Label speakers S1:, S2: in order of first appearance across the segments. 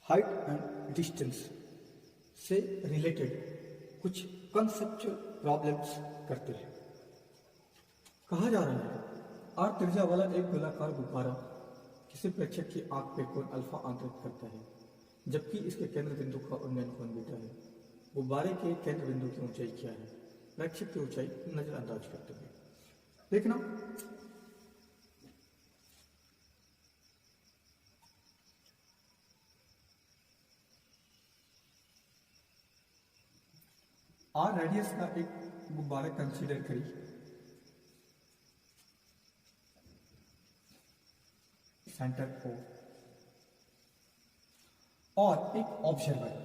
S1: Height and distance से related कुछ conceptual problems करते हैं। कहा जा रहा है आर त्रिज्या वाला एक गोलाकार गुब्बारा किसी प्रेक्षक की आंख पे कोण अल्फा आंतरित करता है, जबकि इसके केंद्र बिंदु का उन्नयन कोण बीटा है। गुब्बारे के केंद्र बिंदु की ऊंचाई क्या है? प्रेक्षक की ऊंचाई नजरअंदाज करते हुए देखना। आर रेडियस का एक गुब्बारा कंसीडर करिए। सेंटर ओ और एक observer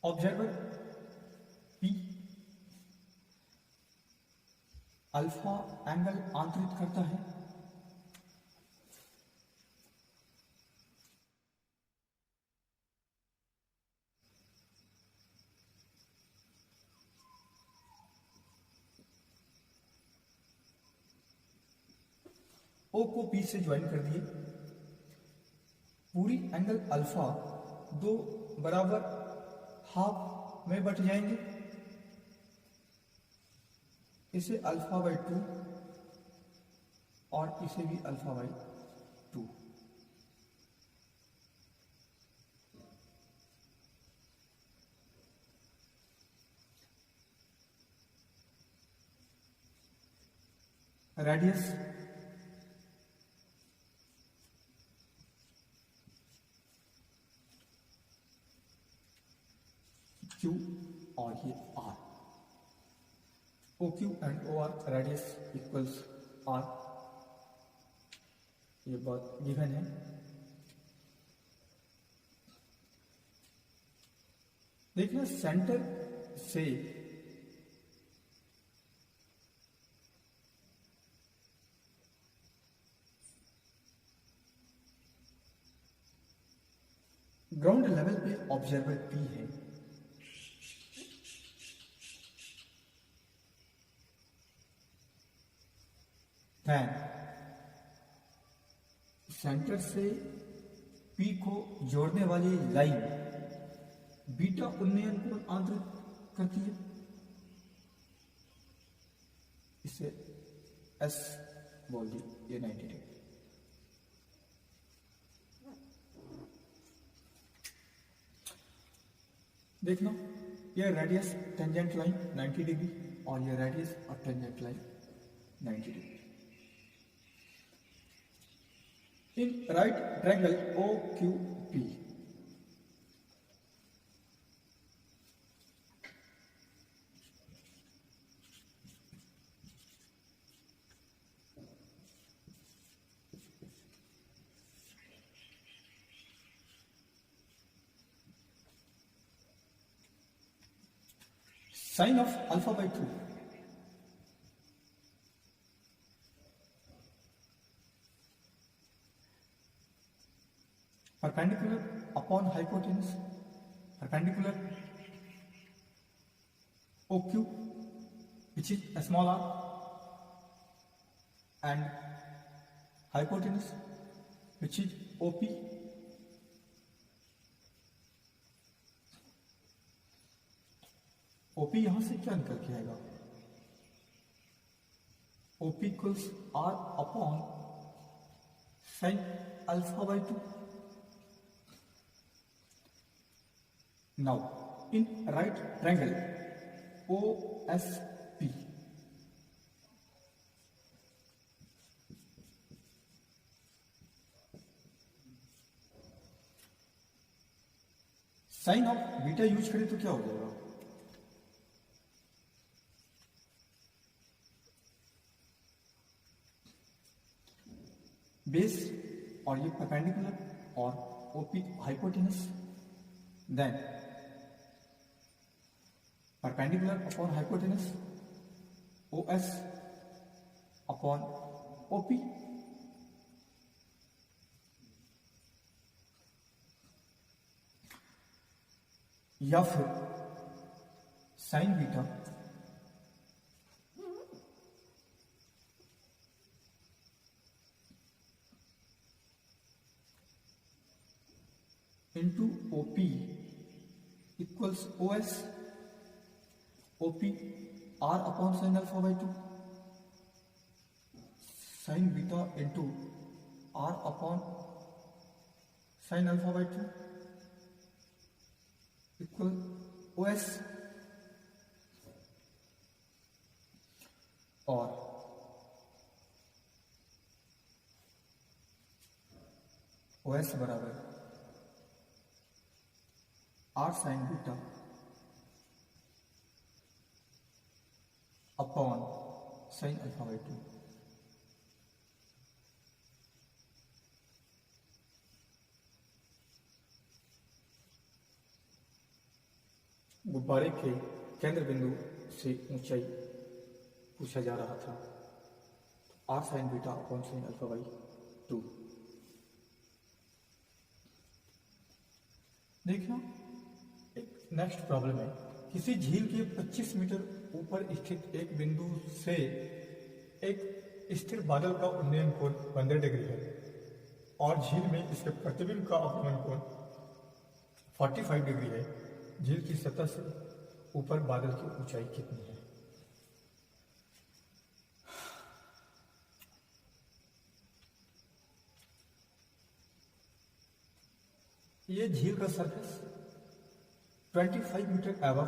S1: observer P alpha angle आंतरित करता है। ओ को पी से ज्वाइन कर दिए। पूरी एंगल अल्फा दो बराबर हाफ में बट जाएंगे। इसे अल्फा बाई 2 और इसे भी अल्फा बाई 2। रेडियस क्यू और ये R. O Q and O R radius equals R, ये बात गिवन है। देखना सेंटर से ग्राउंड लेवल पे ऑब्जर्वर पी है। देन सेंटर से पी को जोड़ने वाली लाइन बीटा उन्नयन कोण आंतरित करती है। इसे एस बोल दी, ये 90 डिग्री। देखना ये रेडियस टेंजेंट लाइन 90 डिग्री और ये रेडियस और tangent line 90 degree. In right triangle OQP, sine of alpha by 2 perpendicular upon hypotenuse, perpendicular OQ which is a small r and hypotenuse which is OP. OP यहां से क्या निकल के आएगा? OP equals r upon sin alpha by 2. Now, in right triangle OSP, sine of beta use करें तो क्या हो जाएगा? बेस और ये परपेंडिकुलर और OP hypotenuse, then perpendicular upon hypotenuse O S upon O P. या फिर sine beta into O P equals O S O P R upon sine alpha by two, sine beta into R upon sine alpha by two equal O S, और O S बराबर R sine beta upon sine alpha by two. गुब्बारे के केंद्र बिंदु से ऊंचाई पूछा जा रहा था, R sine beta upon sine alpha by two. देखना एक नेक्स्ट प्रॉब्लम है, किसी झील के 25 मीटर ऊपर स्थित एक बिंदु से एक स्थिर बादल का उन्नयन कोण 15 डिग्री है और झील में इसके प्रतिबिंब का अपगमन कोण 45 डिग्री है। झील की सतह से ऊपर बादल की ऊंचाई कितनी है? ये झील का सरफेस 25 मीटर एबव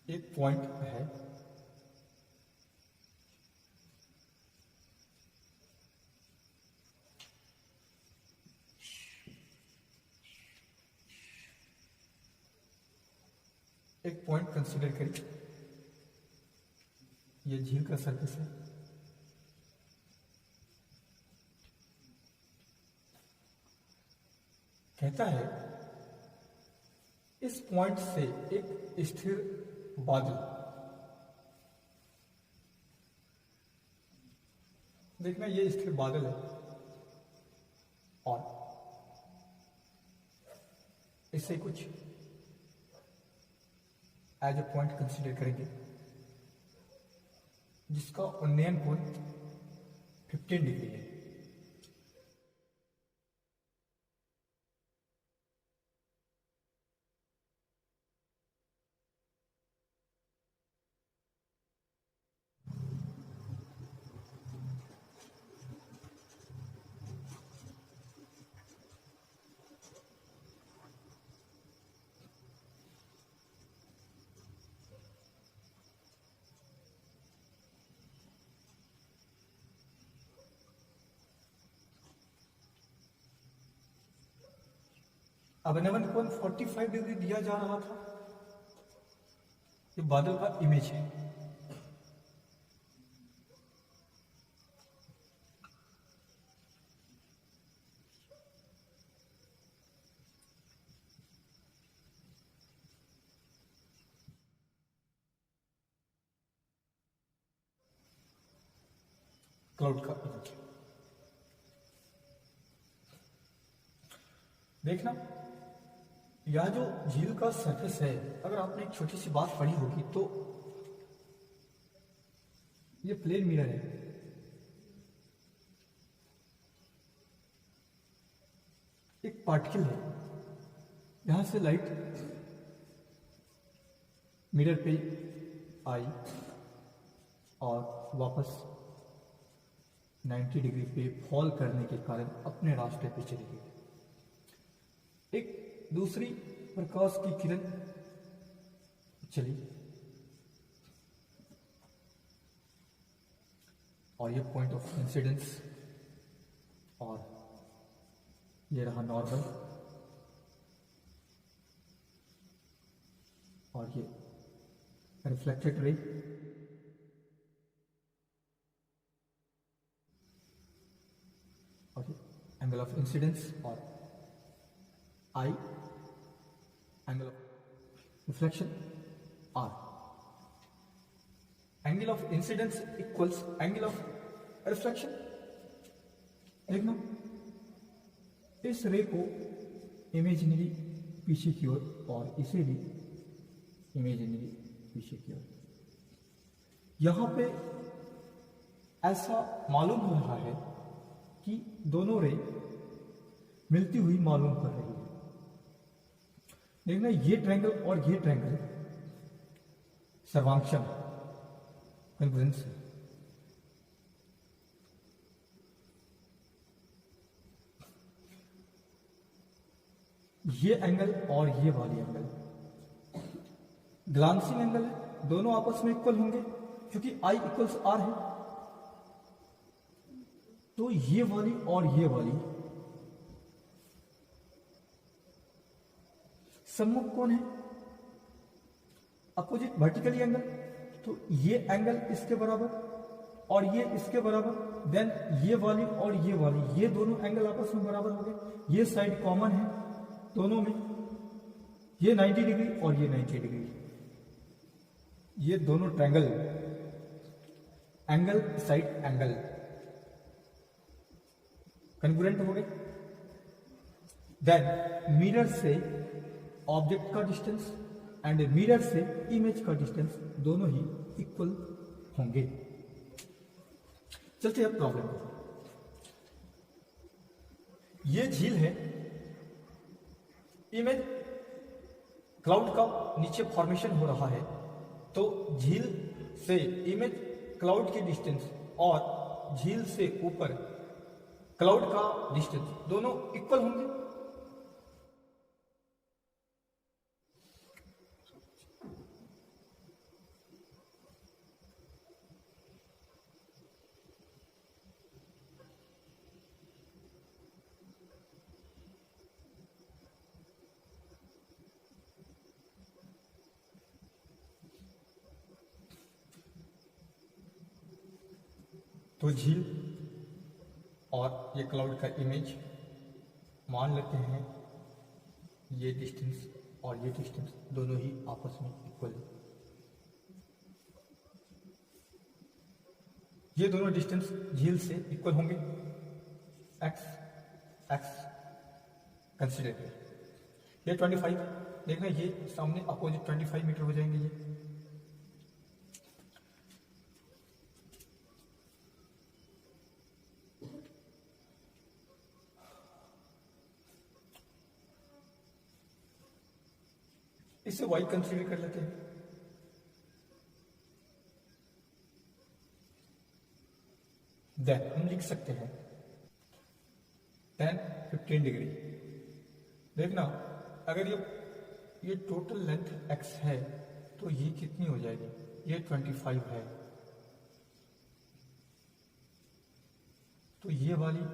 S1: एक पॉइंट है। एक पॉइंट कंसीडर करिए, ये झील का सरफेस है। कहता है इस पॉइंट से एक स्थिर बादल, देखना ये स्थिर बादल है और इसे कुछ एज ए पॉइंट कंसीडर करेंगे जिसका उन्नयन कोण 15 डिग्री है। अभिनवन कोण 45 डिग्री दिया जा रहा था। ये बादल का इमेज है। क्लाउड का इमेज देखना, यह जो झील का सरफेस है, अगर आपने एक छोटी सी बात पढ़ी होगी तो ये प्लेन मिरर है। एक पार्टिकल है, यहां से लाइट मिरर पे आई और वापस 90 डिग्री पे फॉल करने के कारण अपने रास्ते पे चली गई। एक दूसरी प्रकाश की किरण चली और ये पॉइंट ऑफ इंसिडेंस, और ये रहा नॉर्मल, और ये रिफ्लेक्टेड रे, और ये एंगल ऑफ इंसिडेंस और I angle of reflection R, angle of incidence equals angle of reflection. देखना, इस रे को इमेजिनरी पीछे की ओर और इसे भी इमेजिनरी पीछे की ओर, यहां पे ऐसा मालूम हो रहा है कि दोनों रे मिलती हुई मालूम कर रही है। देखना, ये ट्रायंगल और ये ट्रायंगल सर्वांक्षण कन्वर्जेंस है। ये एंगल और ये वाली एंगल ग्लांसिंग एंगल है, दोनों आपस में इक्वल होंगे क्योंकि I इक्वल्स R है। तो ये वाली और ये वाली सम्मुख कौन है? Opposite vertically angle. तो ये एंगल इसके बराबर और ये इसके बराबर, देन ये वाली और ये दोनों एंगल आपस में बराबर हो गए। ये साइड कॉमन है दोनों में, ये 90 डिग्री और ये 90 डिग्री। ये दोनों triangle angle side angle congruent हो गए। देन मिरर से ऑब्जेक्ट का डिस्टेंस एंड मिरर से इमेज का डिस्टेंस दोनों ही इक्वल होंगे। चलते हैं प्रॉब्लम पर। ये झील है, इमेज क्लाउड का नीचे फॉर्मेशन हो रहा है, तो झील से इमेज क्लाउड की डिस्टेंस और झील से ऊपर क्लाउड का डिस्टेंस दोनों इक्वल होंगे। तो झील और ये क्लाउड का इमेज मान लेते हैं, ये डिस्टेंस और ये डिस्टेंस दोनों ही आपस में इक्वल है। ये दोनों डिस्टेंस झील से इक्वल होंगे। एक्स एक्स कंसिडर करें। ये 25, देखना ये सामने अपोजिट 25 मीटर हो जाएंगे। ये इसे y कंसीडर कर लेते हैं। देन हम लिख सकते हैं tan 15 डिग्री। देखना, अगर ये टोटल लेंथ x है तो ये कितनी हो जाएगी? ये 25 है, तो ये वाली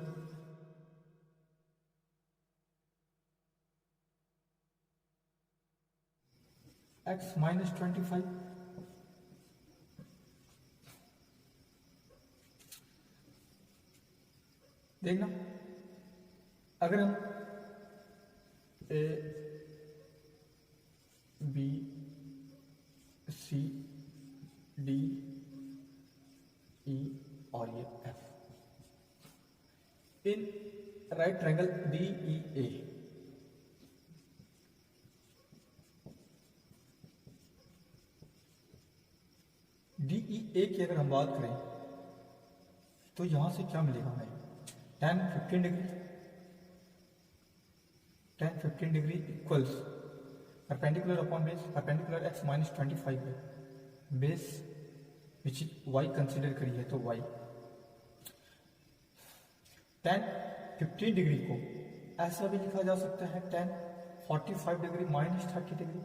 S1: x माइनस 25, देखना अगर हम A B C D E और ये F in right triangle D E A, DE A की अगर हम बात करें तो यहां से क्या मिलेगा हमें? tan 15 degree, tan 15 degree equals perpendicular upon base, perpendicular x minus 25 है, बेस विच y कंसिडर करी है तो y। tan 15 डिग्री को ऐसा भी लिखा जा सकता है tan 45 डिग्री माइनस 30 डिग्री।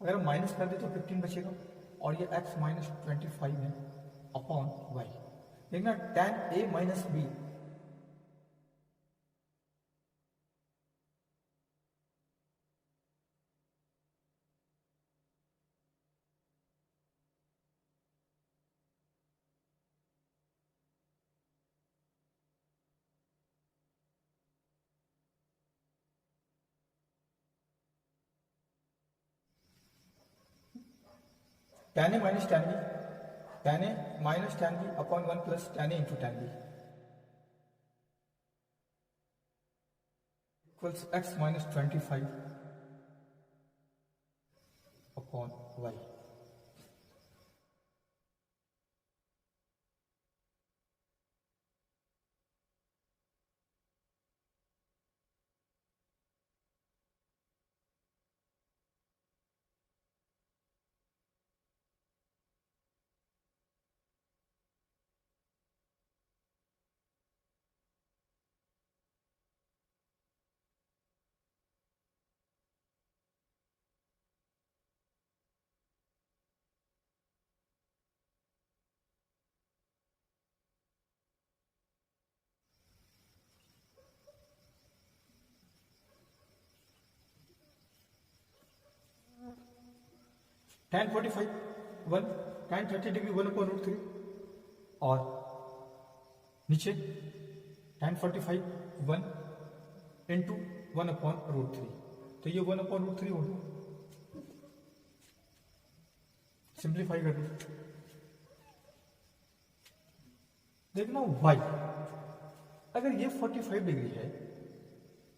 S1: अगर हम माइनस कर दे तो 15 बचेगा और ये x माइनस 25 है अपॉन y। देखना tan a minus B, tan a minus tan b, tan a minus tan b upon 1 plus tan a into tan b equals x minus 25 upon y. tan 45 1, tan 30 degree 1 upon root 3 और नीचे tan 45 1 into 1 upon root 3, तो ये 1 upon root 3 हो गया। Simplify कर दो, देखना y अगर ये 45 डिग्री है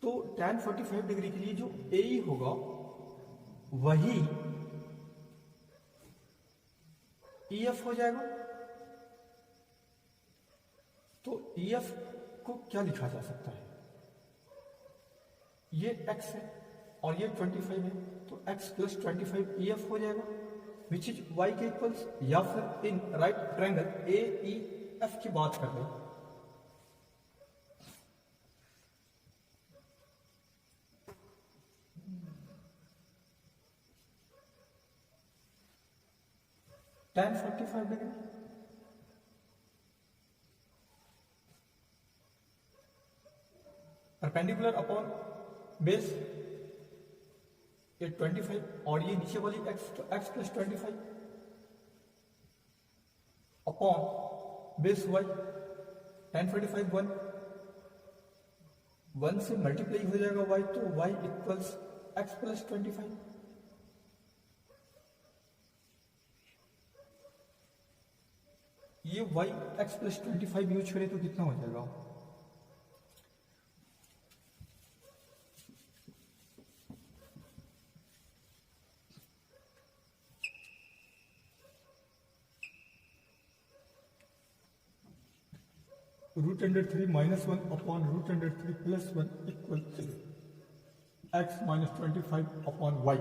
S1: तो tan 45 डिग्री के लिए जो AE होगा वही EF हो जाएगा। तो EF को क्या लिखा जा सकता है, ये x है और ये 25 है, तो x प्लस 25 EF हो जाएगा विच इज y के इक्वल्स, या फिर इन राइट ट्रायंगल AEF की बात कर रहे हैं। tan 45 degree perpendicular upon base ये 25 और ये नीचे वाली x, तो x plus 25 upon base y, tan 45 1 से मल्टीप्लाई हो जाएगा y, तो y इक्वल्स x प्लस 25। ये y x प्लस 25 यूज करें तो कितना हो जाएगा, √3 minus 1 upon √3 plus 1 equal x minus 25 upon y,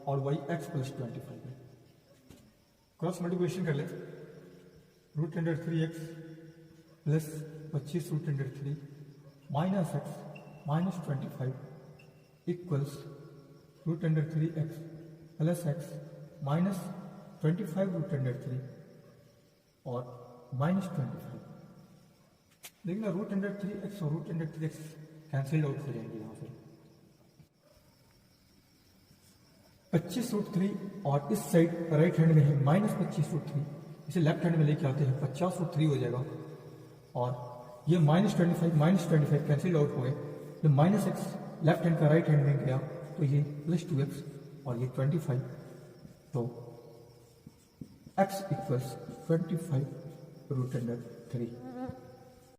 S1: और y x प्लस 25 है। क्रॉस मल्टीप्लिकेशन कर ले, √3x plus 25 √3 minus x minus 25 equals √3x plus x minus 25 √3 और माइनस 25। देखना √3x और √3x कैंसिल आउट हो जाएंगे यहाँ से। 25 और इस साइड राइट हैंड में है माइनस 25 इसे लेफ्ट हैंड में लेके आते हैं 50 हो जाएगा, और ये माइनस 25 कैंसिल आउट हो गए। ये माइनस एक्स लेफ्ट हैंड का राइट हैंड में गया तो ये प्लस 2x और ये 25, तो x इक्वल्स 25 √3।